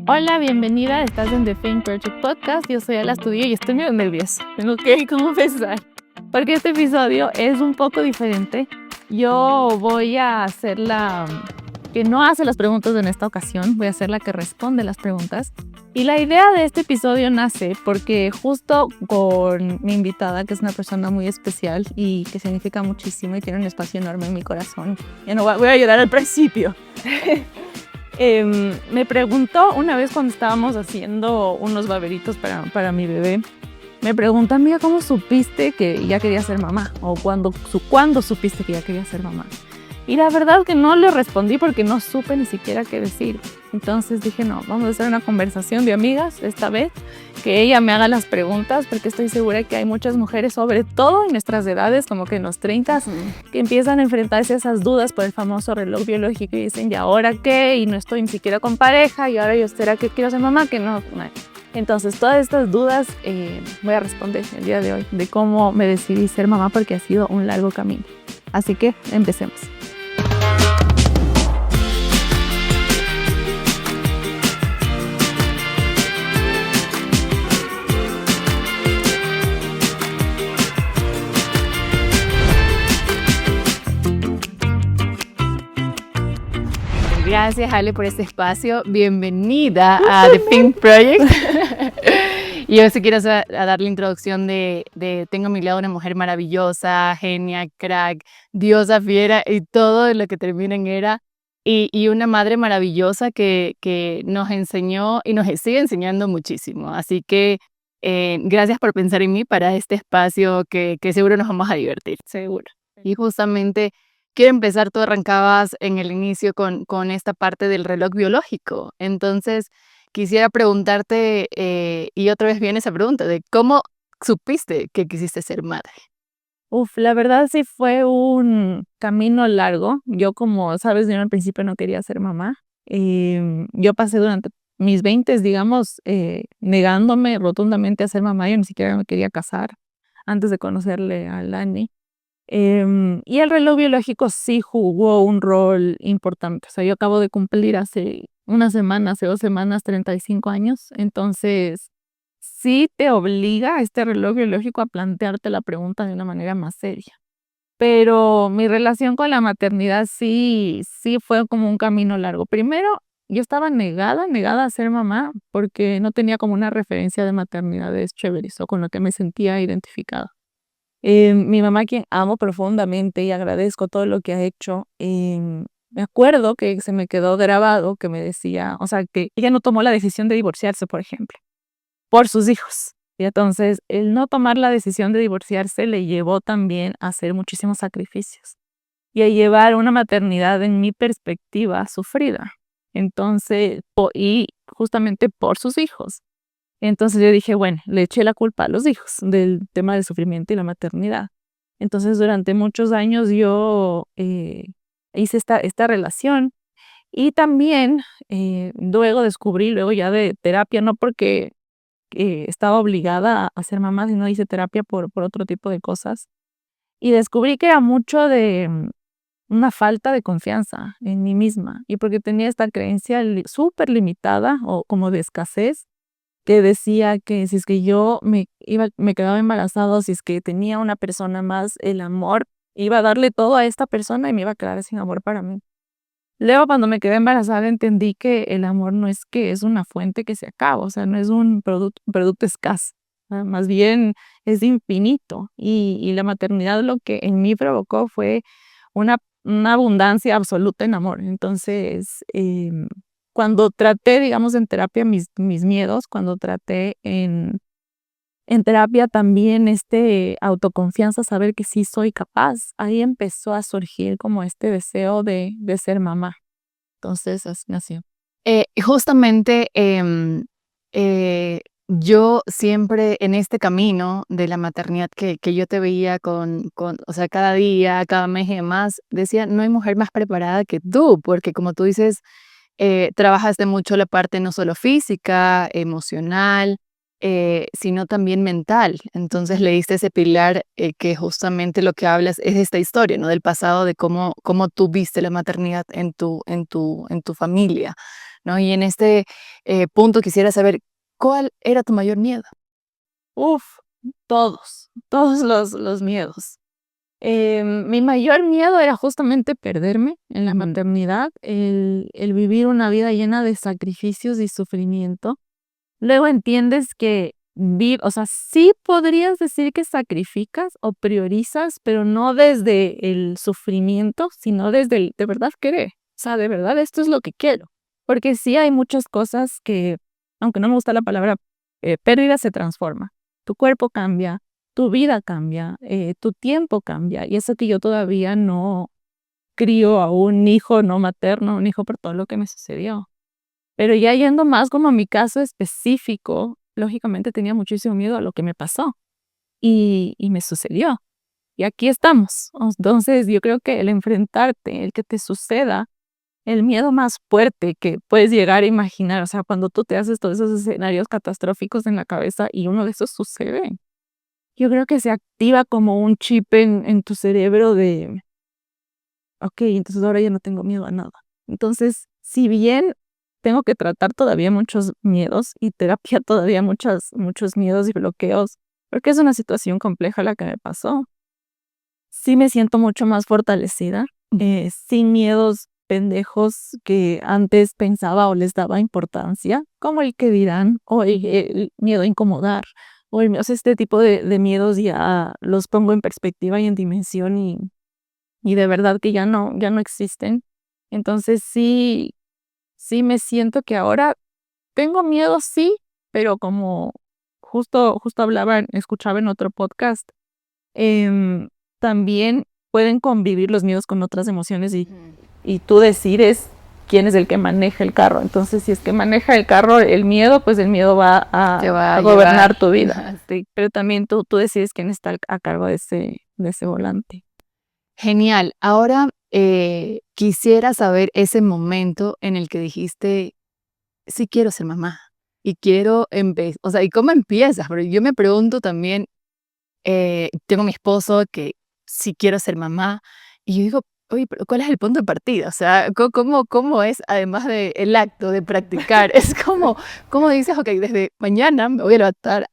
Hola, bienvenida. Estás en The Think Project Podcast. Yo soy Ala Studio y estoy medio nerviosa. Tengo que confesar. Porque este episodio es un poco diferente. Yo voy a ser la que no hace las preguntas en esta ocasión. Voy a ser la que responde las preguntas. Y la idea de este episodio nace porque justo con mi invitada, que es una persona muy especial y que significa muchísimo y tiene un espacio enorme en mi corazón. Ya no voy a llorar al principio. Me preguntó una vez cuando estábamos haciendo unos baberitos para mi bebé, me preguntó, amiga, ¿cómo supiste que ya quería ser mamá? O ¿cuándo supiste que ya quería ser mamá? Y la verdad que no le respondí porque no supe ni siquiera qué decir. Entonces dije, no, vamos a hacer una conversación de amigas esta vez, que ella me haga las preguntas, porque estoy segura que hay muchas mujeres, sobre todo en nuestras edades, como que en los 30, que empiezan a enfrentarse a esas dudas por el famoso reloj biológico y dicen, ¿y ahora qué? Y no estoy ni siquiera con pareja, y ahora yo, ¿será que quiero ser mamá? Que no. Entonces, todas estas dudas voy a responder el día de hoy, de cómo me decidí ser mamá, porque ha sido un largo camino. Así que empecemos. Gracias, Ale, por este espacio. Bienvenida a The Think Project. Y yo sí quiero dar la introducción de tengo a mi lado una mujer maravillosa, genia, crack, diosa, fiera y todo lo que termina en era. Y una madre maravillosa que nos enseñó y nos sigue enseñando muchísimo. Así que gracias por pensar en mí para este espacio que seguro nos vamos a divertir, seguro. Y justamente quiero empezar, tú arrancabas en el inicio con esta parte del reloj biológico. Entonces, quisiera preguntarte, y otra vez viene esa pregunta, de cómo supiste que quisiste ser madre. La verdad sí fue un camino largo. Yo, como sabes, yo al principio no quería ser mamá. Yo pasé durante mis 20, digamos, negándome rotundamente a ser mamá. Yo ni siquiera me quería casar antes de conocerle a Lani. Y el reloj biológico sí jugó un rol importante. O sea, yo acabo de cumplir hace 2 semanas, 35 años. Entonces, sí te obliga este reloj biológico a plantearte la pregunta de una manera más seria. Pero mi relación con la maternidad sí fue como un camino largo. Primero, yo estaba negada a ser mamá porque no tenía como una referencia de maternidades chéveres o con lo que me sentía identificada. Mi mamá, quien amo profundamente y agradezco todo lo que ha hecho, me acuerdo que se me quedó grabado que me decía, o sea, que ella no tomó la decisión de divorciarse, por ejemplo, por sus hijos. Y entonces, el no tomar la decisión de divorciarse le llevó también a hacer muchísimos sacrificios y a llevar una maternidad, en mi perspectiva, sufrida. Entonces, y justamente por sus hijos. Entonces yo dije, bueno, le eché la culpa a los hijos del tema del sufrimiento y la maternidad. Entonces durante muchos años yo hice esta relación y también luego descubrí, luego ya de terapia, no porque estaba obligada a ser mamá, sino hice terapia por otro tipo de cosas. Y descubrí que era mucho de una falta de confianza en mí misma y porque tenía esta creencia súper limitada o como de escasez, que decía que si es que yo me quedaba embarazada, o si es que tenía una persona más, el amor iba a darle todo a esta persona y me iba a quedar sin amor para mí. Luego, cuando me quedé embarazada, entendí que el amor no es que es una fuente que se acaba, o sea, no es un producto escaso, más bien es infinito. Y la maternidad lo que en mí provocó fue una, una abundancia absoluta en amor. Entonces, cuando traté, digamos, en terapia mis miedos, cuando traté en terapia también autoconfianza, saber que sí soy capaz, ahí empezó a surgir como este deseo de ser mamá. Entonces, así nació. Justamente yo siempre en este camino de la maternidad que yo te veía o sea, cada día, cada mes y demás, decía, no hay mujer más preparada que tú, porque como tú dices, trabajaste mucho la parte no solo física, emocional, sino también mental. Entonces le diste ese pilar que justamente lo que hablas es esta historia, ¿no? Del pasado, de cómo tú viste la maternidad en tu familia, ¿no? Y en este punto quisiera saber, ¿cuál era tu mayor miedo? Uf, todos los miedos. Mi mayor miedo era justamente perderme en la maternidad, el vivir una vida llena de sacrificios y sufrimiento. Luego entiendes que o sea, sí podrías decir que sacrificas o priorizas, pero no desde el sufrimiento, sino desde el de verdad querer. O sea, de verdad esto es lo que quiero. Porque sí hay muchas cosas que, aunque no me gusta la palabra pérdida, se transforma. Tu cuerpo cambia, tu vida cambia, tu tiempo cambia. Y eso que yo todavía no crío a un hijo no materno, un hijo por todo lo que me sucedió. Pero ya yendo más como a mi caso específico, lógicamente tenía muchísimo miedo a lo que me pasó y me sucedió. Y aquí estamos. Entonces yo creo que el enfrentarte, el que te suceda, el miedo más fuerte que puedes llegar a imaginar, o sea, cuando tú te haces todos esos escenarios catastróficos en la cabeza y uno de esos sucede, yo creo que se activa como un chip en tu cerebro de, ok, entonces ahora ya no tengo miedo a nada. Entonces, si bien tengo que tratar todavía muchos miedos y terapia todavía muchos miedos y bloqueos, porque es una situación compleja la que me pasó, sí me siento mucho más fortalecida, sin miedos pendejos que antes pensaba o les daba importancia, como el que dirán, o el miedo a incomodar, o sea, este tipo de miedos ya los pongo en perspectiva y en dimensión y de verdad que ya no existen. Entonces sí me siento que ahora tengo miedo, sí, pero como justo escuchaba en otro podcast, em, también pueden convivir los miedos con otras emociones y tú decides quién es el que maneja el carro. Entonces, si es que maneja el carro el miedo, pues el miedo va Te va a a gobernar llevar. tu vida. Sí, pero también tú decides quién está a cargo de ese volante. Genial. Ahora quisiera saber ese momento en el que dijiste, sí quiero ser mamá y quiero empezar, o sea, ¿y cómo empiezas? Pero yo me pregunto también, tengo mi esposo que sí quiero ser mamá y yo digo, oye, pero ¿cuál es el punto de partida? O sea, ¿cómo es, además del acto de practicar? Es como, ¿cómo dices, ok, desde mañana me voy a levantar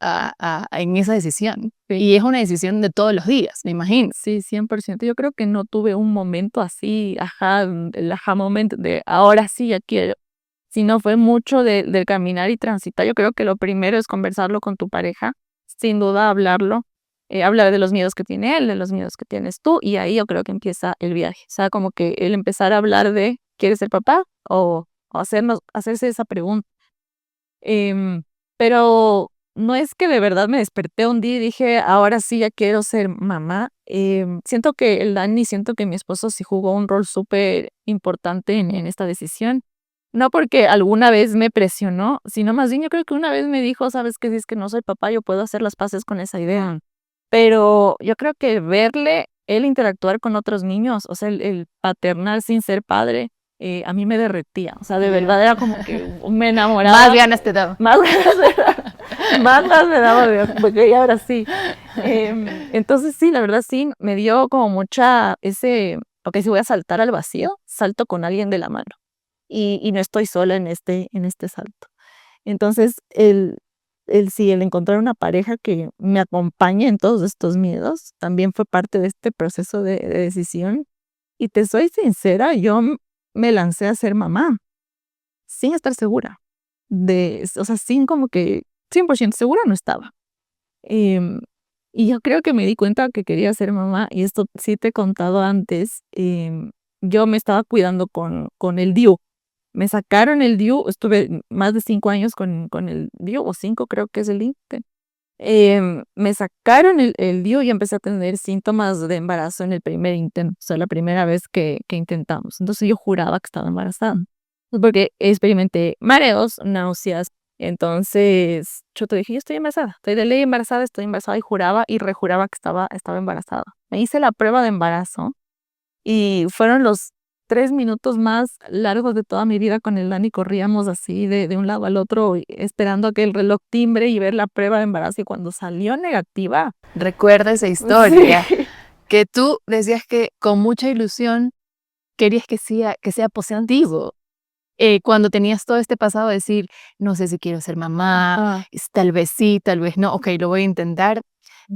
en esa decisión? Sí. Y es una decisión de todos los días, me imagino. Sí, 100%. Yo creo que no tuve un momento así, el ajá momento de ahora sí ya quiero, sino fue mucho del caminar y transitar. Yo creo que lo primero es conversarlo con tu pareja, sin duda hablarlo, hablar de los miedos que tiene él, de los miedos que tienes tú, y ahí yo creo que empieza el viaje. O sea, como que el empezar a hablar de, ¿quieres ser papá? O hacerse esa pregunta. Em, pero no es que de verdad me desperté un día y dije, ahora sí ya quiero ser mamá. Siento que siento que mi esposo sí jugó un rol súper importante en esta decisión. No porque alguna vez me presionó, sino más bien yo creo que una vez me dijo, sabes que si es que no soy papá, yo puedo hacer las paces con esa idea. Pero yo creo que verle, él interactuar con otros niños, o sea, el paternar sin ser padre, a mí me derretía. O sea, de verdad era como que me enamoraba. Más ganas te daba. Más ganas más ganas me daba porque y ahora sí. Entonces sí, la verdad sí, me dio como ok, si voy a saltar al vacío, salto con alguien de la mano. Y no estoy sola en este salto. Entonces, el encontrar una pareja que me acompañe en todos estos miedos, también fue parte de este proceso de decisión. Y te soy sincera, yo me lancé a ser mamá sin estar segura. O sea, sin como que 100% segura no estaba. Em, y yo creo que me di cuenta que quería ser mamá, y esto sí te he contado antes, yo me estaba cuidando con el DIU. Me sacaron el DIU, estuve más de 5 años con el DIU, o 5 creo que es el límite. Me sacaron el DIU y empecé a tener síntomas de embarazo en el primer intento, o sea, la primera vez que intentamos. Entonces yo juraba que estaba embarazada, porque experimenté mareos, náuseas. Entonces yo te dije, yo estoy embarazada, estoy de ley embarazada, estoy embarazada, y juraba y rejuraba que estaba embarazada. Me hice la prueba de embarazo y fueron los 3 minutos más largos de toda mi vida con el Dani. Corríamos así de un lado al otro, esperando a que el reloj timbre y ver la prueba de embarazo. Y cuando salió negativa, Recuerda esa historia, sí, que tú decías que con mucha ilusión querías que sea positivo. cuando tenías todo este pasado, decir, no sé si quiero ser mamá, Ah, tal vez sí, tal vez no, ok, lo voy a intentar,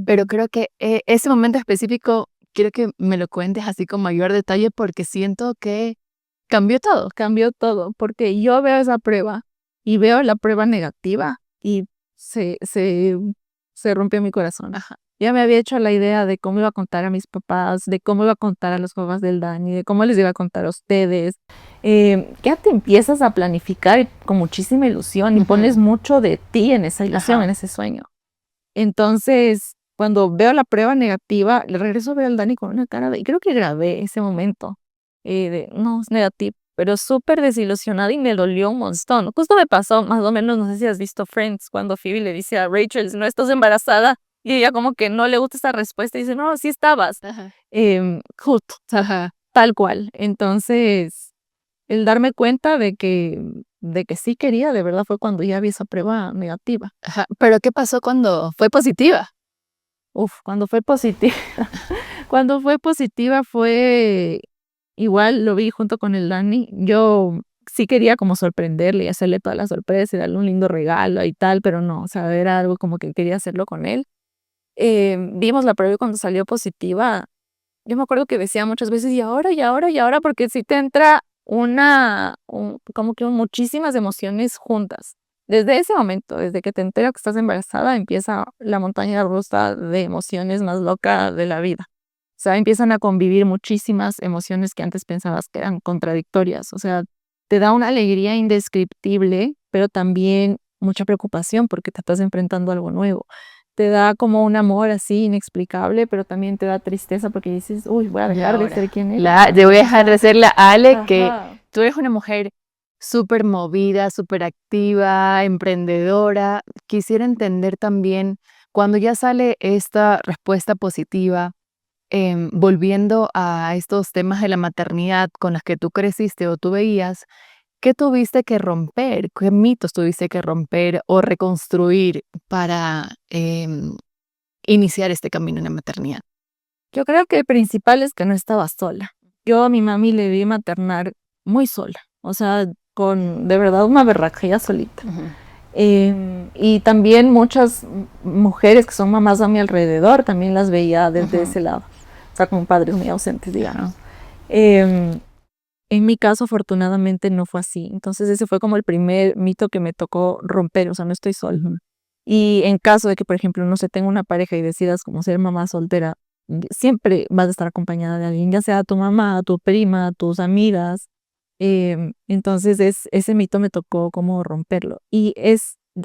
pero ujú. creo que ese momento específico, quiero que me lo cuentes así con mayor detalle porque siento que cambió todo. Cambió todo, porque yo veo esa prueba y veo la prueba negativa y se, se, se rompió mi corazón. Ajá, Ya me había hecho la idea de cómo iba a contar a mis papás, de cómo iba a contar a los papás del Dani, de cómo les iba a contar a ustedes. Ya te empiezas a planificar con muchísima ilusión y pones ujú, mucho de ti en esa ilusión, ajá, en ese sueño. Entonces, cuando veo la prueba negativa, le regreso a ver al Dani con una cara de, y creo que grabé ese momento, de, no, es negativo, pero súper desilusionada y me dolió un montón. Justo me pasó, más o menos, no sé si has visto Friends, cuando Phoebe le dice a Rachel, no estás embarazada, y ella como que no le gusta esa respuesta y dice, no, sí estabas. ajá, Justo, ajá, tal cual. Entonces, el darme cuenta de que sí quería, de verdad, fue cuando ya vi esa prueba negativa. ajá. Pero ¿qué pasó cuando fue positiva? Uf, cuando fue positiva, cuando fue positiva fue igual, lo vi junto con el Dani. Yo sí quería como sorprenderle y hacerle toda la sorpresa y darle un lindo regalo y tal, pero no, o sea, era algo como que quería hacerlo con él. Vimos la prueba y cuando salió positiva, yo me acuerdo que decía muchas veces, y ahora, y ahora, y ahora, porque si te entra como que muchísimas emociones juntas. Desde ese momento, desde que te enteras que estás embarazada, empieza la montaña rusa de emociones más loca de la vida. O sea, empiezan a convivir muchísimas emociones que antes pensabas que eran contradictorias. O sea, te da una alegría indescriptible, pero también mucha preocupación porque te estás enfrentando a algo nuevo. Te da como un amor así inexplicable, pero también te da tristeza porque dices, uy, voy a Y dejar de ser ahora, quien era. te voy a O dejar de sea, ser la Ale que ajá. tú eres una mujer súper movida, súper activa, emprendedora. Quisiera entender también, cuando ya sale esta respuesta positiva, volviendo a estos temas de la maternidad con las que tú creciste o tú veías, ¿qué tuviste que romper? ¿Qué mitos tuviste que romper o reconstruir para iniciar este camino en la maternidad? Yo creo que el principal es que no estaba sola. Yo a mi mami le vi maternar muy sola, o sea, con de verdad una berraquera solita. Ujú, Y también muchas mujeres que son mamás a mi alrededor, también las veía desde ujú, ese lado, o sea, con padres muy ausentes, ajá. digamos. Em, en mi caso, afortunadamente, no fue así. Entonces, ese fue como el primer mito que me tocó romper, o sea, no estoy sola. Ujú. Y en caso de que, por ejemplo, no se tenga una pareja y decidas como ser mamá soltera, siempre vas a estar acompañada de alguien, ya sea tu mamá, tu prima, tus amigas. Entonces, ese mito me tocó como romperlo. Y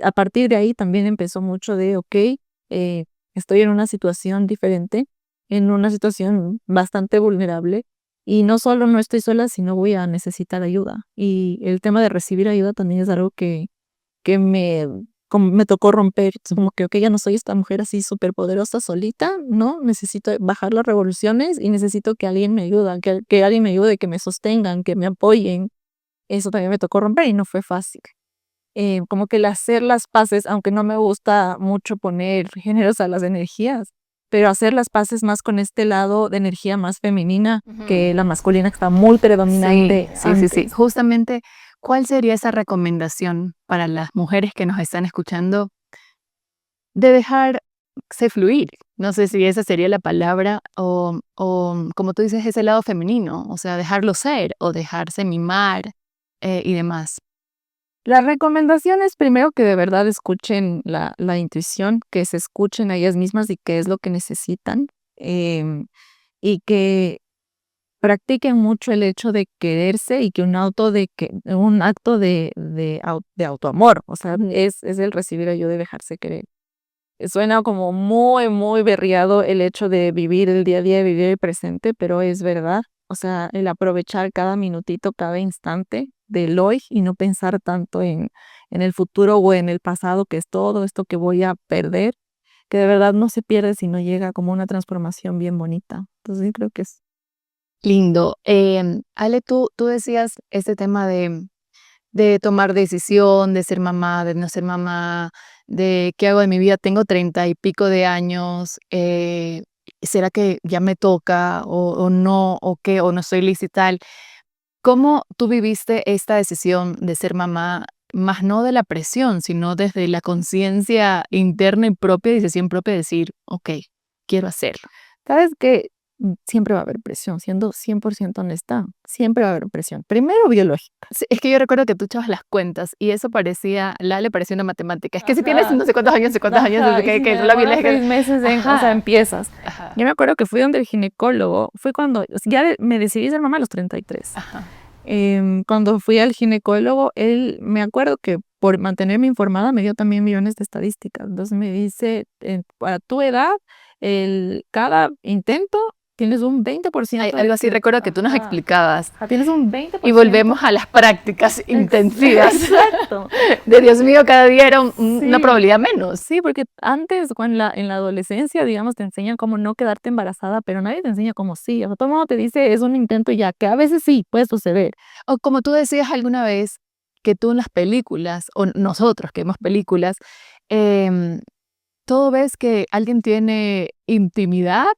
a partir de ahí también empezó mucho de, ok, estoy en una situación diferente, en una situación bastante vulnerable. Y no solo no estoy sola, sino voy a necesitar ayuda. Y el tema de recibir ayuda también es algo que como me tocó romper, es como que, ok, ya no soy esta mujer así súper poderosa solita, ¿no? Necesito bajar las revoluciones y necesito que alguien me ayude, que alguien me ayude, que me sostengan, que me apoyen. Eso también me tocó romper y no fue fácil. Como que el hacer las paces, aunque no me gusta mucho poner géneros a las energías, pero hacer las paces más con este lado de energía más femenina Ujú. que la masculina que está muy Sí, predominante sí, sí, sí. antes. Justamente, ¿cuál sería esa recomendación para las mujeres que nos están escuchando de dejarse fluir? No sé si esa sería la palabra o como tú dices, ese lado femenino, o sea, dejarlo ser o dejarse mimar y demás. La recomendación es primero que de verdad escuchen la intuición, que se escuchen a ellas mismas y qué es lo que necesitan, em, y que practiquen mucho el hecho de quererse y que un acto de autoamor, o sea, es el recibir ayuda y dejarse querer. Suena como muy, muy berriado el hecho de vivir el día a día, vivir el presente, pero es verdad. O sea, el aprovechar cada minutito, cada instante del hoy y no pensar tanto en el futuro o en el pasado, que es todo esto que voy a perder, que de verdad no se pierde si no llega como una transformación bien bonita. Entonces, yo creo que es Lindo. Ale, tú decías este tema de tomar decisión, de ser mamá, de no ser mamá, de qué hago de mi vida. Tengo 30 y pico de años. ¿Será que ya me toca o no, o qué, o no soy lista y tal? ¿Cómo tú viviste esta decisión de ser mamá, más no de la presión, sino desde la conciencia interna y propia, decisión propia, de decir, ok, quiero hacerlo? Sabes que siempre va a haber presión, siendo 100% honesta, siempre va a haber presión. Primero, biológica. Sí, es que yo recuerdo que tú echabas las cuentas y eso parecía, le parecía una matemática. Es que si tienes Ajá. no sé cuántos años, no Ajá, sé y qué, si que me es la demoro biológica. 6 meses o sea, Ajá, empiezas. ajá, Yo me acuerdo que fui donde el ginecólogo, fue cuando, o sea, ya me decidí ser mamá a los 33. ajá. Cuando fui al ginecólogo, él, me acuerdo que por mantenerme informada, me dio también millones de estadísticas. Entonces me dice, para tu edad, cada intento tienes un 20% de Algo así que, recuerdo que tú nos ajá, explicabas. tienes un 20%. Y volvemos a las prácticas intensivas. Exacto. De Dios mío, cada día era una Sí. probabilidad menos. Sí, porque antes, en la adolescencia, digamos, te enseñan cómo no quedarte embarazada, pero nadie te enseña cómo sí. O sea, todo el mundo te dice es un intento y ya, que a veces sí puede suceder. O como tú decías alguna vez, que tú en las películas, o nosotros que vemos películas, em, todo ves que alguien tiene intimidad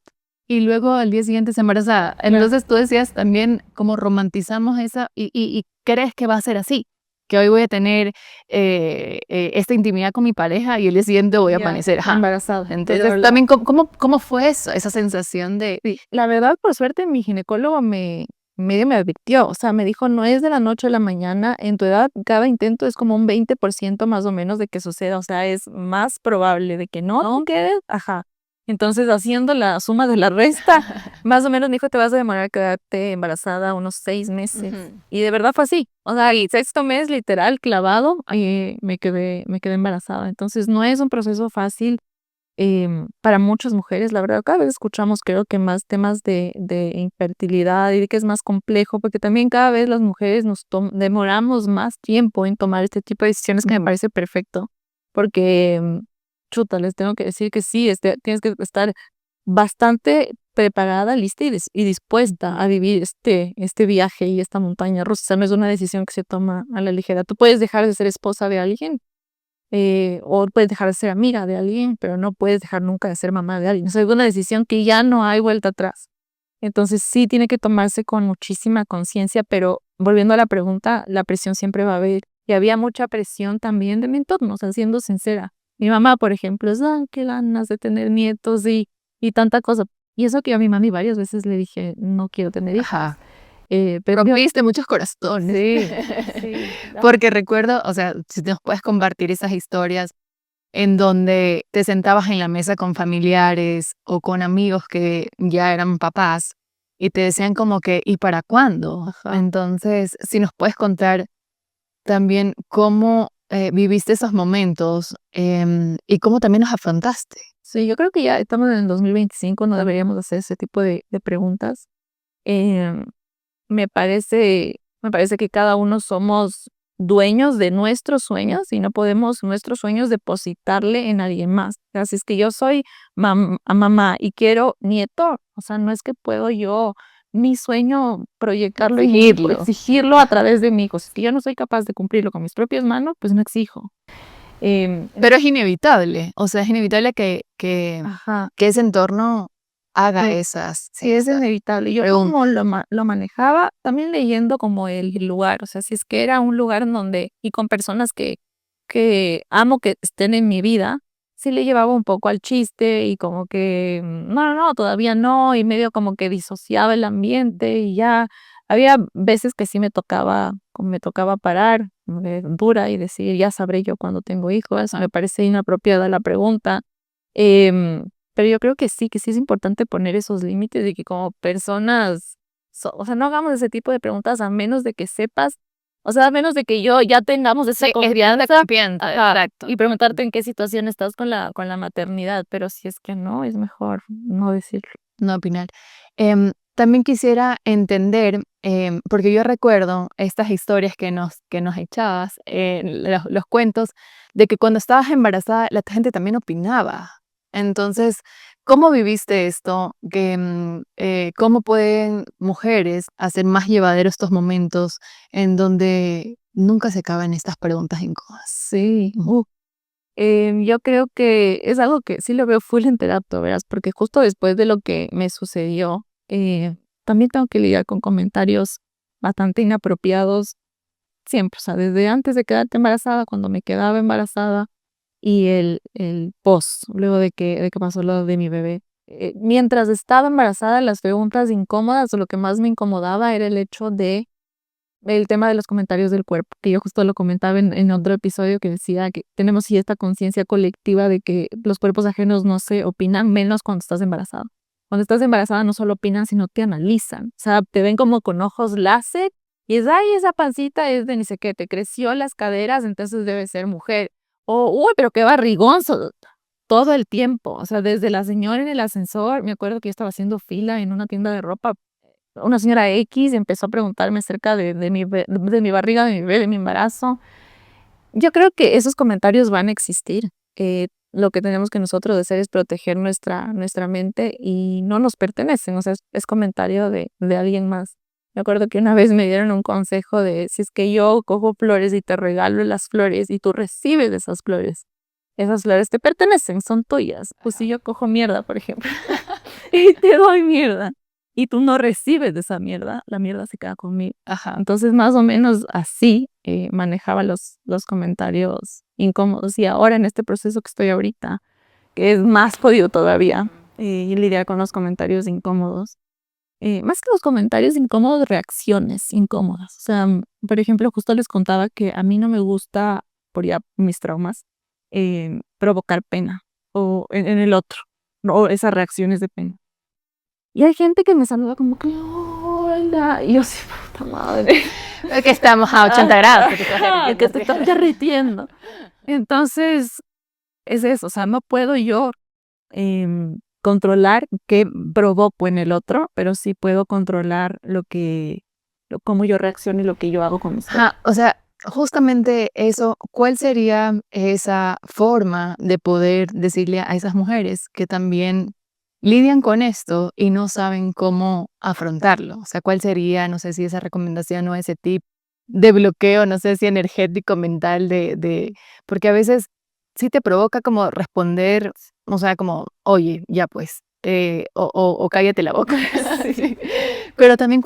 y luego al día siguiente se embaraza. Claro. Entonces tú decías también cómo romantizamos esa y crees que va a ser así, que hoy voy a tener esta intimidad con mi pareja y el día siguiente voy a Ya, amanecer. Ajá. embarazada. Entonces Pero también, ¿cómo fue eso? Esa sensación de... sí, la verdad, por suerte, mi ginecólogo medio me advirtió, o sea, me dijo, no es de la noche a la mañana, en tu edad cada intento es como un 20% más o menos de que suceda, o sea, es más probable de que no quedes, ajá. Entonces, haciendo la suma de la resta, más o menos me dijo, te vas a demorar a quedarte embarazada unos 6 meses. Ujú. Y de verdad fue así, o sea, el sexto mes literal clavado, me quedé embarazada. Entonces, no es un proceso fácil para muchas mujeres, la verdad, cada vez escuchamos, creo que más temas de infertilidad y de que es más complejo, porque también cada vez las mujeres demoramos más tiempo en tomar este tipo de decisiones, que me parece perfecto, porque, chuta, les tengo que decir que sí, tienes que estar bastante preparada, lista y dispuesta a vivir este viaje y esta montaña rusa. O sea, no es una decisión que se toma a la ligera. Tú puedes dejar de ser esposa de alguien, o puedes dejar de ser amiga de alguien, pero no puedes dejar nunca de ser mamá de alguien. O sea, es una decisión que ya no hay vuelta atrás. Entonces sí tiene que tomarse con muchísima conciencia, pero volviendo a la pregunta, la presión siempre va a haber. Y había mucha presión también de mi entorno, o sea, siendo sincera. Mi mamá, por ejemplo, es, qué ganas de tener nietos y tanta cosa. Y eso que yo a mi mami varias veces le dije, no quiero tener hijos. Ajá. Pero Rompiste muchos corazones. sí, sí. Porque recuerdo, o sea, si nos puedes compartir esas historias en donde te sentabas en la mesa con familiares o con amigos que ya eran papás y te decían como que, ¿y para cuándo? Ajá. Entonces, si nos puedes contar también cómo viviste esos momentos y cómo también los afrontaste. Sí, yo creo que ya estamos en el 2025, no deberíamos hacer ese tipo de preguntas. Em, me parece que cada uno somos dueños de nuestros sueños y no podemos nuestros sueños depositarle en alguien más. O sea, si es que yo soy mamá y quiero nieto, o sea, no es que puedo yo mi sueño proyectarlo y Exigirlo. exigirlo a través de mi hijo. Si es que yo no soy capaz de cumplirlo con mis propias manos, pues no exijo. Pero es inevitable, o sea, es inevitable que Ajá. ese entorno haga Sí, esas, sí, es inevitable. Yo preguntas. como lo manejaba, también leyendo como el lugar, o sea, si es que era un lugar en donde, y con personas que amo que estén en mi vida, sí le llevaba un poco al chiste y como que, no, no, no, todavía no, y medio como que disociaba el ambiente y ya, había veces que sí me tocaba parar dura y decir, ya sabré yo cuando tengo hijos, me parece inapropiada la pregunta. Em, pero yo creo que sí es importante poner esos límites y que como personas, o sea, no hagamos ese tipo de preguntas a menos de que sepas, o sea, a menos de que ya tengamos esa confianza, ajá, Exacto. y preguntarte en qué situación estás con la maternidad, pero si es que no, es mejor no decirlo. No opinar. También quisiera entender, porque yo recuerdo estas historias que nos echabas, los cuentos, de que cuando estabas embarazada la gente también opinaba. Entonces, ¿cómo viviste esto? ¿Cómo pueden mujeres hacer más llevadero estos momentos en donde nunca se acaban estas preguntas incómodas? Sí, yo creo que es algo que sí lo veo full en terapia, verás, porque justo después de lo que me sucedió, también tengo que lidiar con comentarios bastante inapropiados siempre, o sea, desde antes de quedarte embarazada, cuando me quedaba embarazada y el post, luego de que pasó lo de mi bebé. Mientras estaba embarazada, las preguntas incómodas o lo que más me incomodaba era el tema de los comentarios del cuerpo, que yo justo lo comentaba en otro episodio que decía que tenemos sí esta conciencia colectiva de que los cuerpos ajenos no se opinan, menos cuando estás embarazada. Cuando estás embarazada no solo opinan, sino te analizan. O sea, te ven como con ojos láser y es, ay, esa pancita es de ni sé qué, te creció las caderas, entonces debe ser mujer. O, uy, pero qué barrigón, todo el tiempo. O sea, desde la señora en el ascensor, me acuerdo que yo estaba haciendo fila en una tienda de ropa, una señora X empezó a preguntarme acerca de mi barriga, de mi bebé, de mi embarazo. Yo creo que esos comentarios van a existir. Lo que tenemos que nosotros hacer es proteger nuestra mente y no nos pertenecen, o sea, es comentario de alguien más. Me acuerdo que una vez me dieron un consejo de si es que yo cojo flores y te regalo las flores y tú recibes esas flores te pertenecen, son tuyas. Pues si yo cojo mierda, por ejemplo, y te doy mierda y tú no recibes de esa mierda, la mierda se queda conmigo. Ajá. Entonces, más o menos así manejaba los comentarios incómodos. Y ahora en este proceso que estoy ahorita, que es más jodido todavía, y lidiar con los comentarios incómodos. Más que los comentarios incómodos, reacciones incómodas. O sea, por ejemplo, justo les contaba que a mí no me gusta, por ya mis traumas, provocar pena o en el otro, o esas reacciones de pena. Y hay gente que me saluda como que, hola, y yo sí, puta madre. Que estamos a 80 grados. Que te estás derritiendo. Entonces, es eso, o sea, no puedo yo controlar qué provoco en el otro, pero sí puedo controlar cómo yo reacciono y lo que yo hago con mis Ajá, o sea, justamente eso, ¿cuál sería esa forma de poder decirle a esas mujeres que también lidian con esto y no saben cómo afrontarlo? O sea, ¿cuál sería, no sé si esa recomendación o ese tip de bloqueo, no sé si energético, mental, porque a veces sí te provoca como responder, o sea, como, oye, ya pues, o cállate la boca. Sí. Pero también,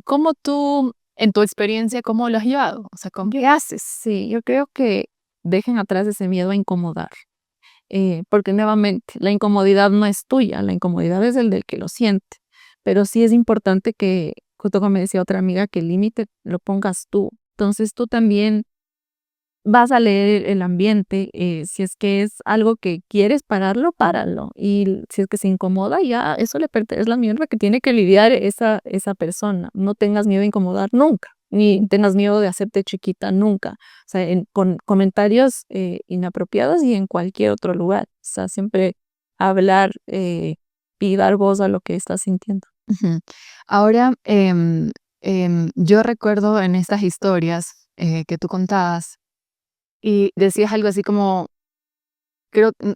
¿cómo tú, en tu experiencia, cómo lo has llevado? O sea, ¿qué haces? Sí, yo creo que dejen atrás ese miedo a incomodar, porque nuevamente la incomodidad no es tuya, la incomodidad es el del que lo siente, pero sí es importante que, justo como me decía otra amiga, que el límite lo pongas tú. Entonces tú también vas a leer el ambiente, si es que es algo que quieres pararlo, páralo. Y si es que se incomoda, ya eso es la mierda que tiene que lidiar esa persona. No tengas miedo a incomodar nunca, ni tengas miedo de hacerte chiquita nunca. O sea, con comentarios inapropiados y en cualquier otro lugar. O sea, siempre hablar y dar voz a lo que estás sintiendo. Ujú. Ahora, yo recuerdo en estas historias que tú contabas y decías algo así como,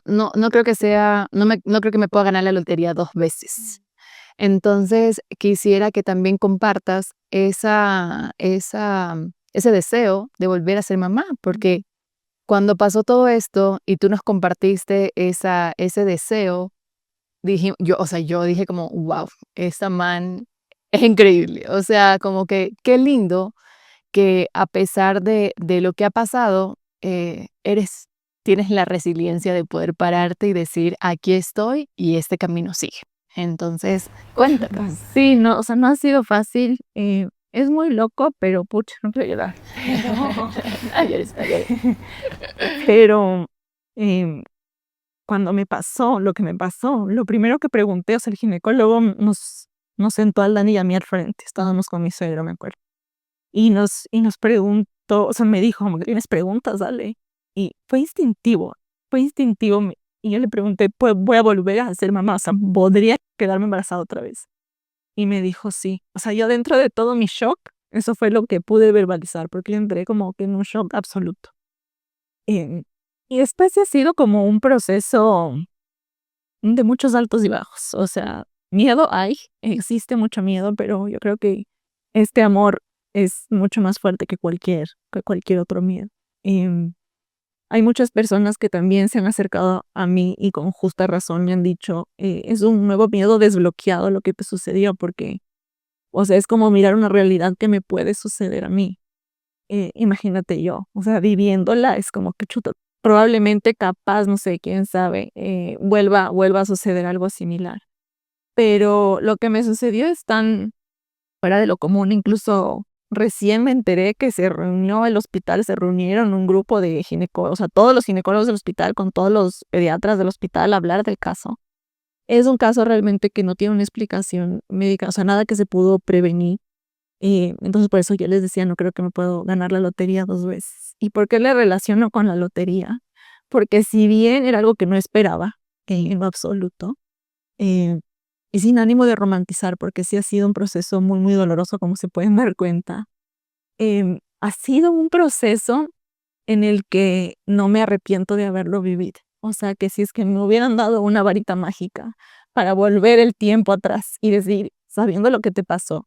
no creo que sea, no creo que me pueda ganar la lotería 2 veces. Entonces, quisiera que también compartas ese deseo de volver a ser mamá, porque cuando pasó todo esto y tú nos compartiste ese deseo, o sea, yo dije como, wow, esta man es increíble. O sea, como que qué lindo que a pesar de lo que ha pasado, tienes la resiliencia de poder pararte y decir, aquí estoy y este camino sigue. Entonces, cuéntanos. Sí, no, o sea, no ha sido fácil. Es muy loco, pero pucha, no quiero llorar. Ay, llores, ay, llores. Pero em, cuando me pasó lo que me pasó, lo primero que pregunté, o sea, el ginecólogo nos sentó al Dani y a mí al frente, estábamos con mi suegro, me acuerdo, y nos preguntó, o sea, me dijo, como que tienes preguntas, dale, y fue instintivo, y yo le pregunté, pues voy a volver a ser mamá, o sea, ¿podría quedarme embarazada otra vez? Y me dijo sí, o sea, yo dentro de todo mi shock, eso fue lo que pude verbalizar, porque yo entré como que en un shock absoluto. Em, y después sí ha sido como un proceso de muchos altos y bajos. O sea, miedo hay, existe mucho miedo, pero yo creo que este amor es mucho más fuerte que cualquier otro miedo. Em, Hay muchas personas que también se han acercado a mí y con justa razón me han dicho, es un nuevo miedo desbloqueado lo que te sucedió, porque O sea, es como mirar una realidad que me puede suceder a mí. Imagínate yo, o sea, viviéndola, es como que chuta, probablemente capaz, no sé, quién sabe, vuelva a suceder algo similar. Pero lo que me sucedió es tan fuera de lo común. Incluso recién me enteré que se reunió el hospital, se reunieron un grupo de ginecólogos, o sea, todos los ginecólogos del hospital con todos los pediatras del hospital a hablar del caso. Es un caso realmente que no tiene una explicación médica, o sea, nada que se pudo prevenir. Entonces por eso yo les decía, no creo que me puedo ganar la lotería 2 veces. ¿Y por qué le relaciono con la lotería? Porque si bien era algo que no esperaba en lo absoluto, eh, y sin ánimo de romantizar, porque sí ha sido un proceso muy, muy doloroso, como se pueden dar cuenta, ha sido un proceso en el que no me arrepiento de haberlo vivido. O sea, que si es que me hubieran dado una varita mágica para volver el tiempo atrás y decir, sabiendo lo que te pasó,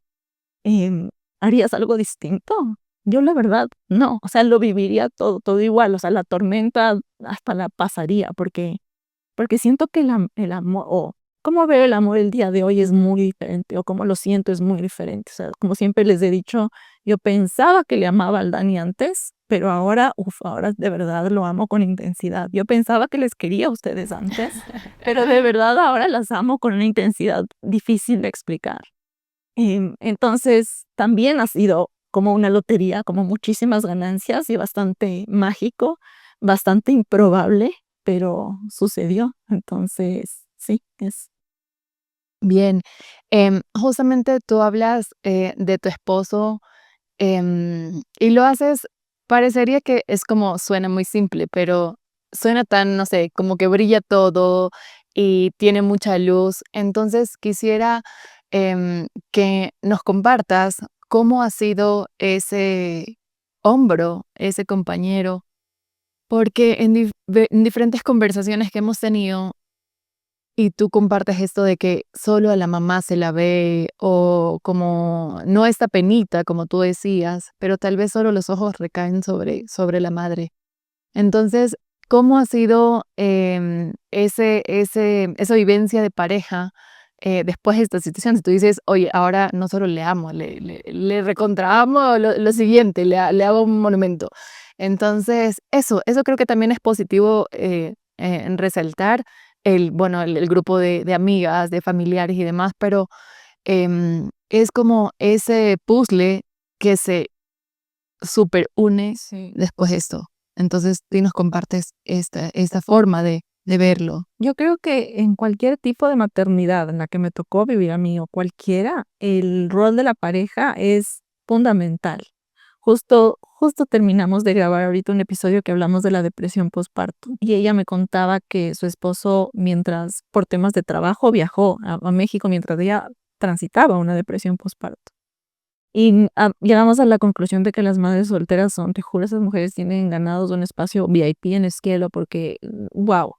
em, ¿harías algo distinto? Yo la verdad, no. O sea, lo viviría todo igual. O sea, la tormenta hasta la pasaría, porque siento que el amor, o cómo veo el amor el día de hoy es muy diferente, o cómo lo siento es muy diferente. O sea, como siempre les he dicho, yo pensaba que le amaba al Dani antes, pero ahora, ahora de verdad lo amo con intensidad. Yo pensaba que les quería a ustedes antes, pero de verdad ahora las amo con una intensidad difícil de explicar. Entonces, también ha sido como una lotería, como muchísimas ganancias y bastante mágico, bastante improbable, pero sucedió. Entonces, sí, es. Bien, justamente tú hablas de tu esposo y lo haces, parecería que es como suena muy simple, pero suena tan, no sé, como que brilla todo y tiene mucha luz. Entonces quisiera que nos compartas cómo ha sido ese hombro, ese compañero, porque en diferentes conversaciones que hemos tenido, y tú compartes esto de que solo a la mamá se la ve o como no esta penita, como tú decías, pero tal vez solo los ojos recaen sobre la madre. Entonces, ¿cómo ha sido esa vivencia de pareja después de esta situación? Si tú dices, oye, ahora no solo le amo, le recontra amo lo siguiente, le hago un monumento. Entonces, eso creo que también es positivo en resaltar bueno, el grupo de amigas, de familiares y demás, pero es como ese puzzle que se superune Sí. después de esto. Entonces, tú nos compartes esta forma de verlo. Yo creo que en cualquier tipo de maternidad en la que me tocó vivir a mí o cualquiera, el rol de la pareja es fundamental. Justo terminamos de grabar ahorita un episodio que hablamos de la depresión postparto y ella me contaba que su esposo, mientras por temas de trabajo viajó a México mientras ella transitaba una depresión postparto. Y llegamos a la conclusión de que las madres solteras son, te juro, esas mujeres tienen ganados un espacio VIP en el cielo porque, wow,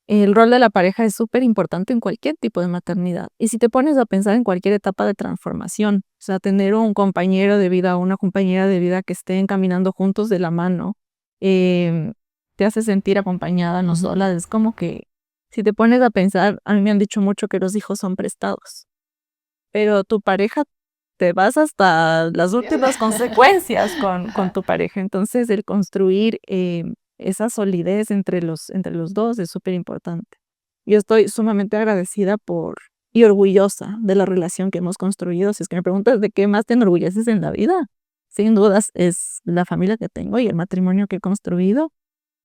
el rol de la pareja es súper importante en cualquier tipo de maternidad. Y si te pones a pensar en cualquier etapa de transformación, o sea, tener un compañero de vida o una compañera de vida que estén caminando juntos de la mano, em, te hace sentir acompañada, no sola. Es como que, si te pones a pensar, a mí me han dicho mucho que los hijos son prestados, pero tu pareja te vas hasta las últimas consecuencias con tu pareja. Entonces, el construir esa solidez entre los dos es súper importante. Yo estoy sumamente agradecida y orgullosa de la relación que hemos construido. Si es que me preguntas de qué más te enorgulleces en la vida, sin dudas es la familia que tengo y el matrimonio que he construido,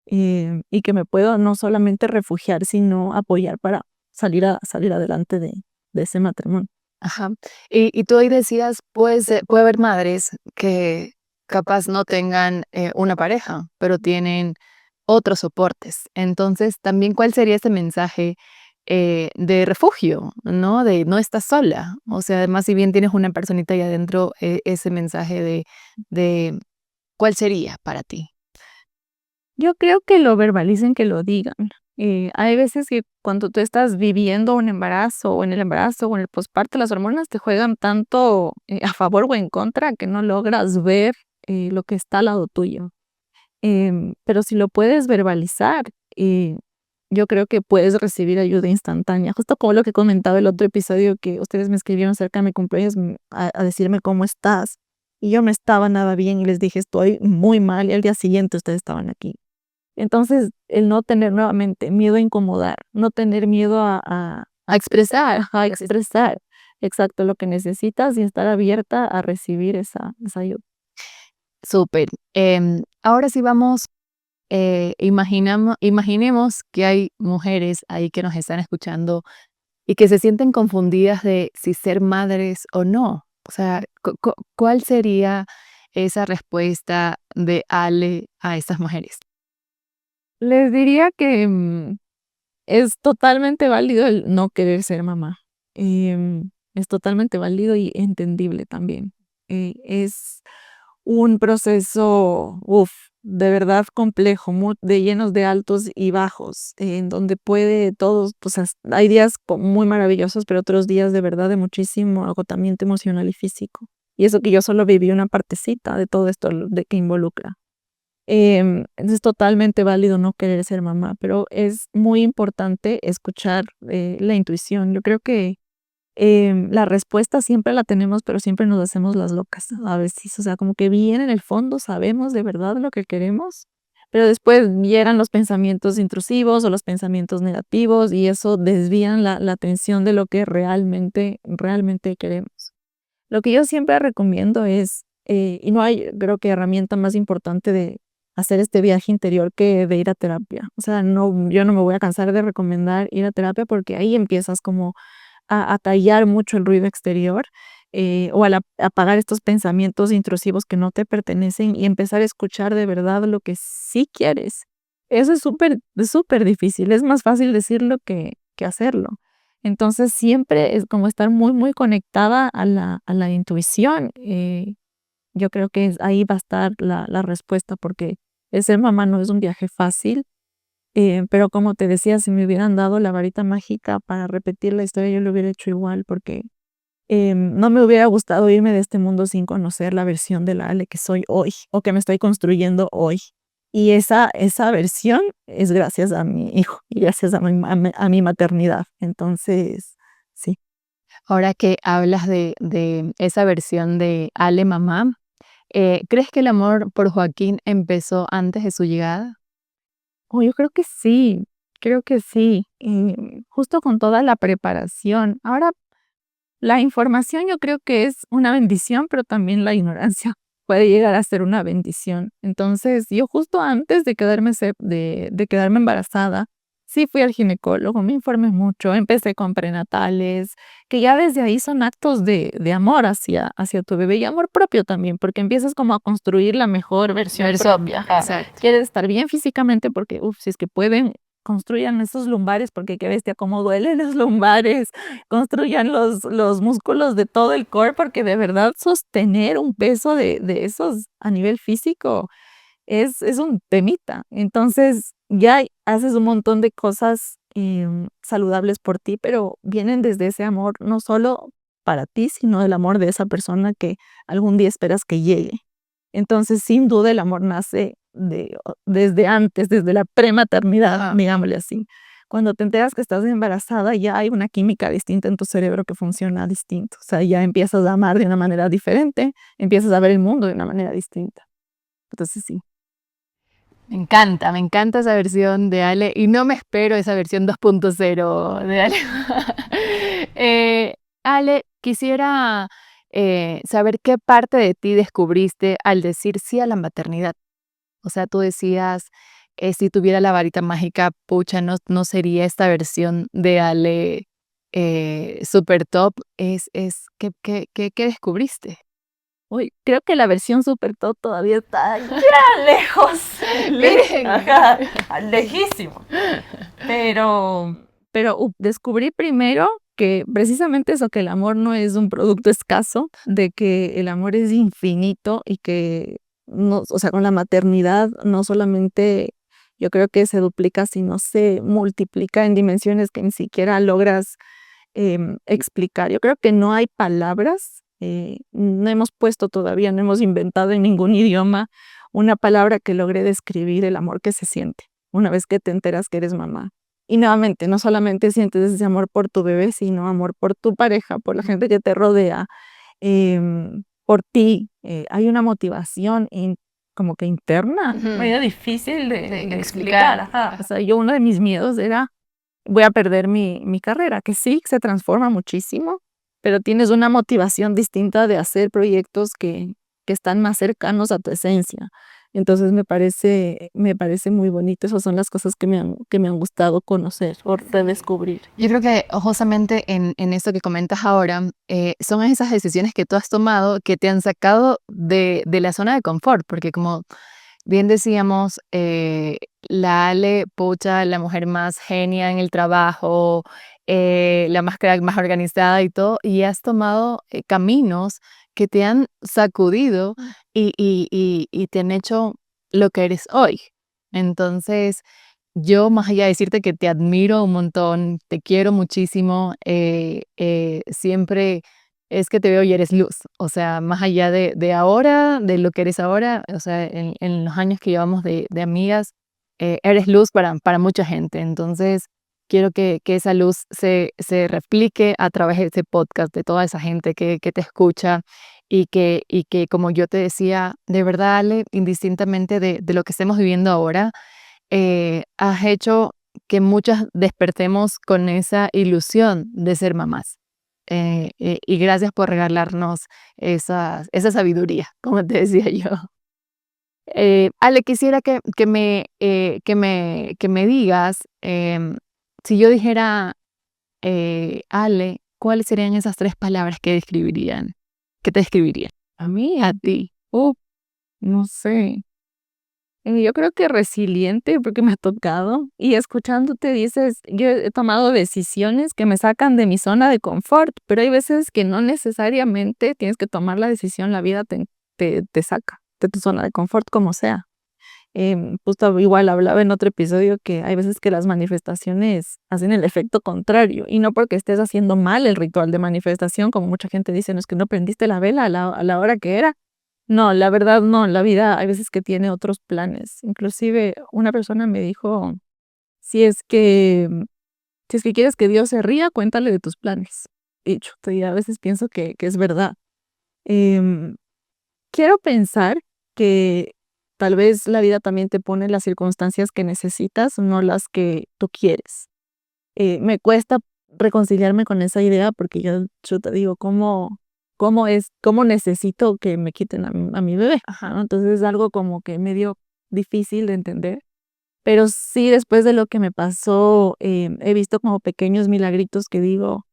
y que me puedo no solamente refugiar, sino apoyar para salir adelante de ese matrimonio. Ajá. Y tú hoy decías, pues, puede haber madres que capaz no tengan una pareja, pero tienen otros soportes. Entonces, también, ¿cuál sería ese mensaje de refugio, ¿no? De no estás sola. O sea, además, si bien tienes una personita ahí adentro, ese mensaje de ¿cuál sería para ti? Yo creo que lo verbalicen, que lo digan. Hay veces que cuando tú estás viviendo un embarazo o en el embarazo o en el posparto, las hormonas te juegan tanto a favor o en contra que no logras ver lo que está al lado tuyo. Pero si lo puedes verbalizar, yo creo que puedes recibir ayuda instantánea. Justo como lo que comentaba el otro episodio, que ustedes me escribieron cerca de mi cumpleaños a decirme cómo estás. Y yo no estaba nada bien y les dije, estoy muy mal. Y al día siguiente ustedes estaban aquí. Entonces, el no tener nuevamente miedo a incomodar, no tener miedo A expresar. a expresar exacto lo que necesitas y estar abierta a recibir esa ayuda. Súper. Ahora sí vamos, imaginemos que hay mujeres ahí que nos están escuchando y que se sienten confundidas de si ser madres o no. O sea, ¿cuál sería esa respuesta de Ale a estas mujeres? Les diría que es totalmente válido el no querer ser mamá. Es totalmente válido y entendible también. Es un proceso, de verdad complejo, de llenos de altos y bajos, en donde puede todos, pues hay días muy maravillosos, pero otros días de verdad de muchísimo agotamiento emocional y físico. Y eso que yo solo viví una partecita de todo esto de que involucra. Es totalmente válido no querer ser mamá, pero es muy importante escuchar la intuición. Yo creo que la respuesta siempre la tenemos, pero siempre nos hacemos las locas a veces. O sea, como que bien en el fondo sabemos de verdad lo que queremos, pero después llegan los pensamientos intrusivos o los pensamientos negativos y eso desvían la atención de lo que realmente queremos. Lo que yo siempre recomiendo es, y no hay, creo que herramienta más importante de hacer este viaje interior que de ir a terapia. O sea, no, yo no me voy a cansar de recomendar ir a terapia porque ahí empiezas como a callar mucho el ruido exterior o a apagar estos pensamientos intrusivos que no te pertenecen y empezar a escuchar de verdad lo que sí quieres. Eso es súper difícil. Es más fácil decirlo que hacerlo. Entonces siempre es como estar muy conectada a la intuición. Yo creo que ahí va a estar la respuesta porque el ser mamá no es un viaje fácil. Pero como te decía, si me hubieran dado la varita mágica para repetir la historia, yo lo hubiera hecho igual porque no me hubiera gustado irme de este mundo sin conocer la versión de la Ale que soy hoy o que me estoy construyendo hoy. Y esa versión es gracias a mi hijo y gracias a mi maternidad. Entonces, sí. Ahora que hablas de esa versión de Ale mamá, ¿crees que el amor por Joaquín empezó antes de su llegada? Oh, yo creo que sí. Justo con toda la preparación. Ahora, la información yo creo que es una bendición, pero también la ignorancia puede llegar a ser una bendición. Entonces, yo justo antes de de quedarme embarazada, sí fui al ginecólogo, me informé mucho, empecé con prenatales, que ya desde ahí son actos de amor hacia tu bebé y amor propio también, porque empiezas como a construir la mejor versión propia. Ajá. Exacto. Quieres estar bien físicamente porque, si es que pueden, construyan esos lumbares, porque qué bestia, cómo duelen los lumbares, construyan los músculos de todo el core, porque de verdad sostener un peso de esos a nivel físico es un temita. Entonces ya haces un montón de cosas saludables por ti, pero vienen desde ese amor, no solo para ti, sino el amor de esa persona que algún día esperas que llegue. Entonces, sin duda, el amor nace desde antes, desde la prematernidad, digámosle así. Cuando te enteras que estás embarazada, ya hay una química distinta en tu cerebro que funciona distinto. O sea, ya empiezas a amar de una manera diferente, empiezas a ver el mundo de una manera distinta. Entonces, sí. Me encanta esa versión de Ale y no me espero esa versión 2.0 de Ale. Ale, quisiera saber qué parte de ti descubriste al decir sí a la maternidad. O sea, tú decías, si tuviera la varita mágica, pucha, no sería esta versión de Ale super top. ¿Qué descubriste? Uy, creo que la versión Super Top todavía está ya lejos. Miren. Ajá, lejísimo. Pero descubrí primero que precisamente eso, que el amor no es un producto escaso, de que el amor es infinito y que, no, o sea, con la maternidad no solamente yo creo que se duplica, sino se multiplica en dimensiones que ni siquiera logras explicar. Yo creo que no hay palabras, no hemos puesto todavía, no hemos inventado en ningún idioma una palabra que logre describir el amor que se siente una vez que te enteras que eres mamá. Y nuevamente, no solamente sientes ese amor por tu bebé, sino amor por tu pareja, por la gente que te rodea, por ti. Hay una motivación como que interna, Ujú. medio difícil De de explicar. explicar. Ajá. O sea, uno de mis miedos era, voy a perder mi carrera, que sí, se transforma muchísimo, pero tienes una motivación distinta de hacer proyectos que están más cercanos a tu esencia. Entonces me parece muy bonito. Esas son las cosas que me han gustado conocer o redescubrir. Yo creo que justamente en esto que comentas ahora, son esas decisiones que tú has tomado que te han sacado de la zona de confort, porque como bien decíamos, la Ale, pucha, la mujer más genia en el trabajo, la más crack, más organizada y todo, y has tomado caminos que te han sacudido y te han hecho lo que eres hoy. Entonces, yo más allá de decirte que te admiro un montón, te quiero muchísimo, siempre es que te veo y eres luz. O sea, más allá de ahora, de lo que eres ahora, o sea, en los años que llevamos de amigas, eres luz para mucha gente. Entonces, quiero que esa luz se replique a través de este podcast, de toda esa gente que te escucha y que, como yo te decía, de verdad, Ale, indistintamente de lo que estemos viviendo ahora, has hecho que muchas despertemos con esa ilusión de ser mamás. Y gracias por regalarnos esa sabiduría, como te decía yo. Ale, quisiera que me digas, si yo dijera, Ale, ¿cuáles serían esas 3 palabras que te describirían? A mí, A ti. no sé. Yo creo que resiliente, porque me ha tocado, y escuchándote dices, yo he tomado decisiones que me sacan de mi zona de confort, pero hay veces que no necesariamente tienes que tomar la decisión, la vida te saca de tu zona de confort, como sea. Justo igual hablaba en otro episodio que hay veces que las manifestaciones hacen el efecto contrario, y no porque estés haciendo mal el ritual de manifestación, como mucha gente dice, no es que no prendiste la vela a la hora que era. No, la verdad no, la vida hay veces que tiene otros planes. Inclusive una persona me dijo, si es que, si es que quieres que Dios se ría, cuéntale de tus planes. Y chuta, y a veces pienso que es verdad. Em, Quiero pensar que tal vez la vida también te pone las circunstancias que necesitas, no las que tú quieres. Me cuesta reconciliarme con esa idea porque yo te digo, ¿cómo necesito que me quiten a mi bebé? Ajá, ¿no? Entonces es algo como que medio difícil de entender. Pero sí, después de lo que me pasó, he visto como pequeños milagritos que digo,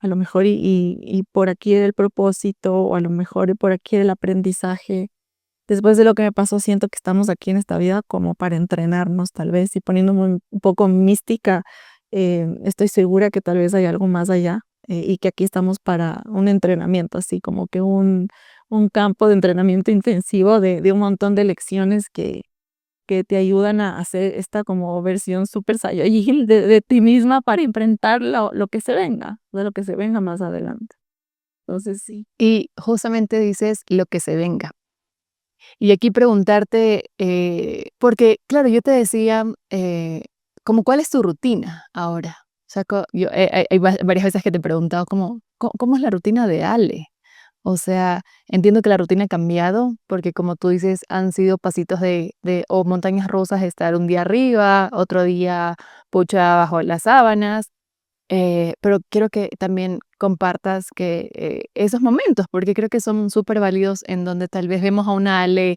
a lo mejor y por aquí era el propósito, o a lo mejor y por aquí era el aprendizaje. Después de lo que me pasó, siento que estamos aquí en esta vida como para entrenarnos, tal vez, y poniéndome un poco mística, estoy segura que tal vez hay algo más allá, y que aquí estamos para un entrenamiento, así como que un campo de entrenamiento intensivo de un montón de lecciones que te ayudan a hacer esta como versión super saiyajin de ti misma para enfrentar lo que se venga, de lo que se venga más adelante. Entonces sí. Y justamente dices lo que se venga. Y aquí preguntarte, porque claro, yo te decía, como cuál es tu rutina ahora. O sea, hay varias veces que te he preguntado cómo es la rutina de Ale. O sea, entiendo que la rutina ha cambiado, porque como tú dices, han sido pasitos o montañas rusas, de estar un día arriba, otro día pucha bajo las sábanas. Pero quiero que también compartas esos momentos, porque creo que son súper válidos, en donde tal vez vemos a una Ale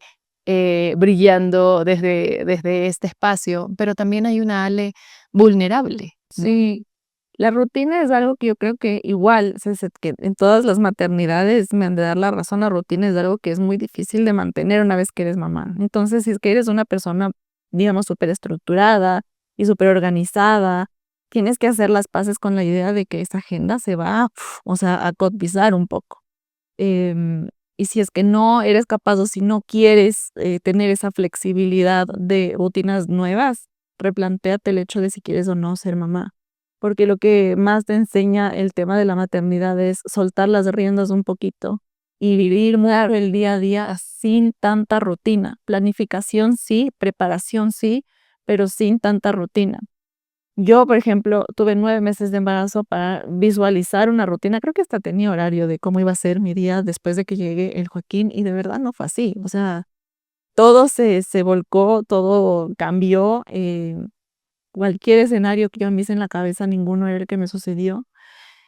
brillando desde este espacio, pero también hay una Ale vulnerable, ¿no? Sí, la rutina es algo que yo creo que igual, que en todas las maternidades me han de dar la razón, la rutina es algo que es muy difícil de mantener una vez que eres mamá. Entonces, si es que eres una persona, digamos, súper estructurada y súper organizada, tienes que hacer las paces con la idea de que esa agenda se va, o sea, a cotizar un poco. Em, y si es que no eres capaz o si no quieres tener esa flexibilidad de rutinas nuevas, replantéate el hecho de si quieres o no ser mamá. Porque lo que más te enseña el tema de la maternidad es soltar las riendas un poquito y vivir claro, el día a día sin tanta rutina. Planificación sí, preparación sí, pero sin tanta rutina. Yo, por ejemplo, tuve 9 meses de embarazo para visualizar una rutina. Creo que hasta tenía horario de cómo iba a ser mi día después de que llegue el Joaquín y de verdad no fue así. O sea, todo se volcó, todo cambió. Cualquier escenario que yo me hice en la cabeza, ninguno era el que me sucedió.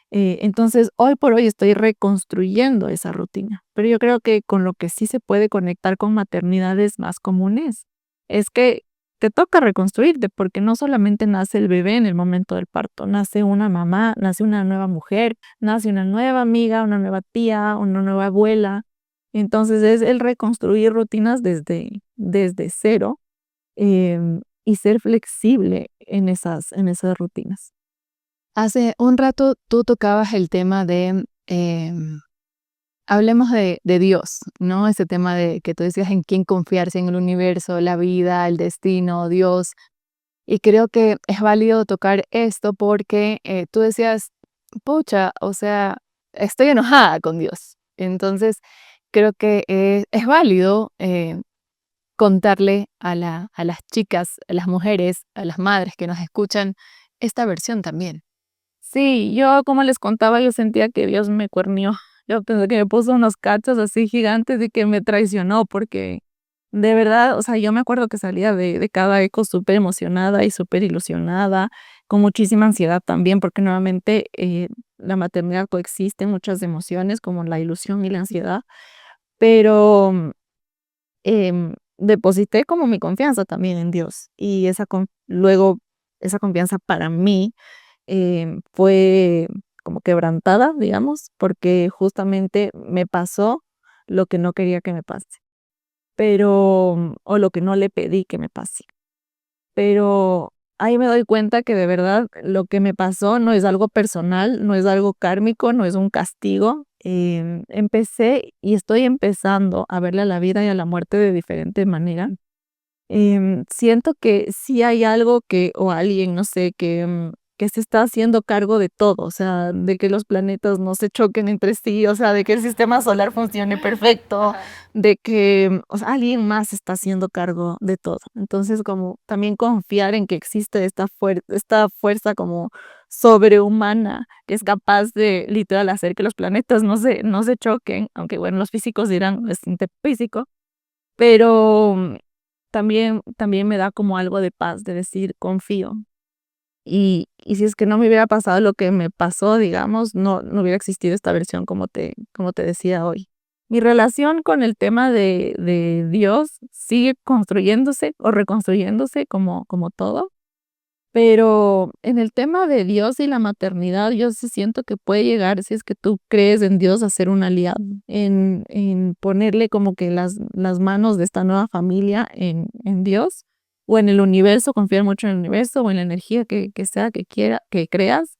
Entonces, hoy por hoy estoy reconstruyendo esa rutina, pero yo creo que con lo que sí se puede conectar con maternidades más comunes es que te toca reconstruirte, porque no solamente nace el bebé en el momento del parto, nace una mamá, nace una nueva mujer, nace una nueva amiga, una nueva tía, una nueva abuela. Entonces es el reconstruir rutinas desde cero, y ser flexible en esas rutinas. Hace un rato tú tocabas el tema de, hablemos de Dios, ¿no? Ese tema de que tú decías en quién confiarse, en el universo, la vida, el destino, Dios. Y creo que es válido tocar esto porque tú decías, pucha, o sea, estoy enojada con Dios. Entonces, creo que es válido contarle a las chicas, a las mujeres, a las madres que nos escuchan esta versión también. Sí, yo como les contaba, yo sentía que Dios me cuernió. Yo pensé que me puso unos cachos así gigantes y que me traicionó porque de verdad, o sea, yo me acuerdo que salía de cada eco súper emocionada y súper ilusionada, con muchísima ansiedad también, porque nuevamente la maternidad coexisten muchas emociones como la ilusión y la ansiedad, pero deposité como mi confianza también en Dios y luego esa confianza para mí fue como quebrantada, digamos, porque justamente me pasó lo que no quería que me pase, o lo que no le pedí que me pase. Pero ahí me doy cuenta que de verdad lo que me pasó no es algo personal, no es algo kármico, no es un castigo. Empecé y estoy empezando a verle a la vida y a la muerte de diferente manera. Siento que sí hay algo o alguien, no sé, que se está haciendo cargo de todo, o sea, de que los planetas no se choquen entre sí, o sea, de que el sistema solar funcione perfecto, Ajá. de que, o sea, alguien más está haciendo cargo de todo. Entonces, como también confiar en que existe esta fuerza como sobrehumana que es capaz de literal hacer que los planetas no se choquen, aunque bueno, los físicos dirán es físico, pero también me da como algo de paz, de decir, confío. Y si es que no me hubiera pasado lo que me pasó, digamos, no hubiera existido esta versión como te decía hoy. Mi relación con el tema de Dios sigue construyéndose o reconstruyéndose como todo. Pero en el tema de Dios y la maternidad, yo sí siento que puede llegar, si es que tú crees en Dios, a ser un aliado, en ponerle como que las manos de esta nueva familia en Dios o en el universo, confiar mucho en el universo o en la energía que sea que creas.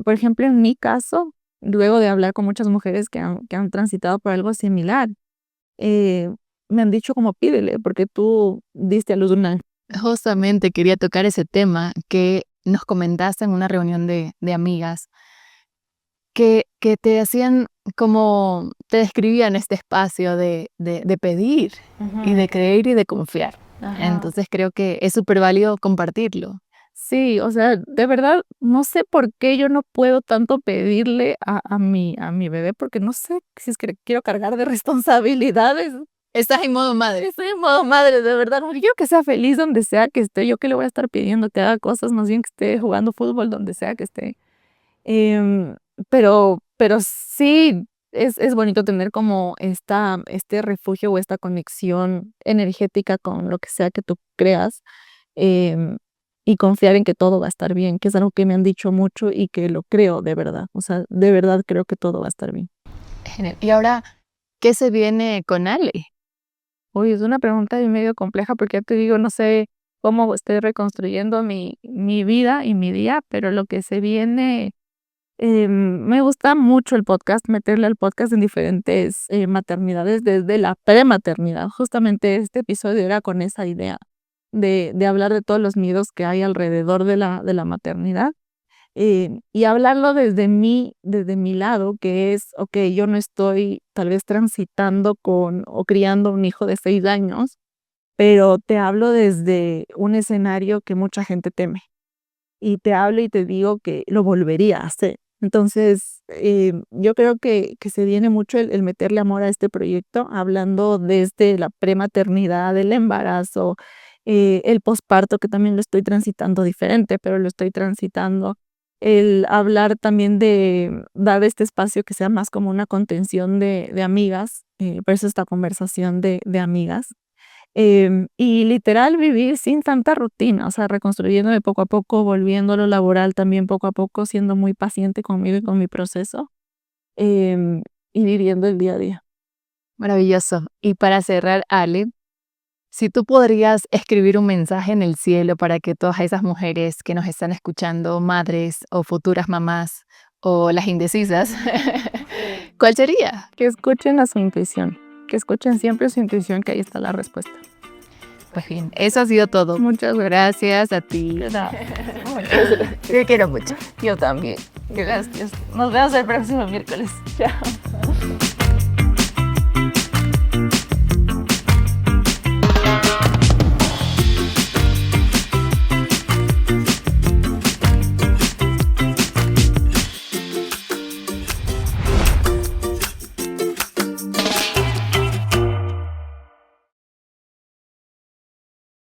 Por ejemplo, en mi caso, luego de hablar con muchas mujeres que han transitado por algo similar, eh, me han dicho como pídele, porque tú diste a luz una. Justamente quería tocar ese tema que nos comentaste en una reunión de amigas, que te hacían como, te describían este espacio de pedir y de creer y de confiar. Ajá. Entonces creo que es súper válido compartirlo. Sí, o sea, de verdad, no sé por qué yo no puedo tanto pedirle a mi bebé, porque no sé si es que quiero cargar de responsabilidades. Estás en modo madre. Estoy en modo madre, de verdad. No, yo que sea feliz donde sea que esté, yo que le voy a estar pidiendo que haga cosas, más bien que esté jugando fútbol donde sea que esté. Em, pero sí, es bonito tener como este refugio o esta conexión energética con lo que sea que tú creas, em, y confiar en que todo va a estar bien, que es algo que me han dicho mucho y que lo creo de verdad. O sea, de verdad creo que todo va a estar bien. Genial. Y ahora, ¿qué se viene con Ale? Uy, es una pregunta ahí medio compleja porque ya te digo, no sé cómo estoy reconstruyendo mi vida y mi día, pero lo que se viene. Me gusta mucho el podcast, meterle al podcast en diferentes maternidades desde la prematernidad. Justamente este episodio era con esa idea de hablar de todos los miedos que hay alrededor de la maternidad, y hablarlo desde mi lado, que es, ok, yo no estoy tal vez transitando con o criando un hijo de 6 años, pero te hablo desde un escenario que mucha gente teme. y te hablo y te digo que lo volvería a hacer. Entonces, yo creo que se viene mucho el meterle amor a este proyecto, hablando desde la prematernidad, el embarazo, el posparto, que también lo estoy transitando diferente, pero lo estoy transitando. El hablar también de dar este espacio que sea más como una contención de amigas, por eso esta conversación de amigas. Y literal vivir sin tanta rutina, o sea, reconstruyéndome poco a poco, volviendo a lo laboral también poco a poco, siendo muy paciente conmigo y con mi proceso, em, y viviendo el día a día. Maravilloso. Y para cerrar, Ale, si tú podrías escribir un mensaje en el cielo para que todas esas mujeres que nos están escuchando, madres o futuras mamás o las indecisas, ¿cuál sería? Que escuchen a su intuición, que escuchen siempre su intuición, que ahí está la respuesta. Pues bien, eso ha sido todo. Muchas Gracias a ti. Te quiero mucho. Yo también. Gracias. Nos vemos el próximo miércoles. Chao.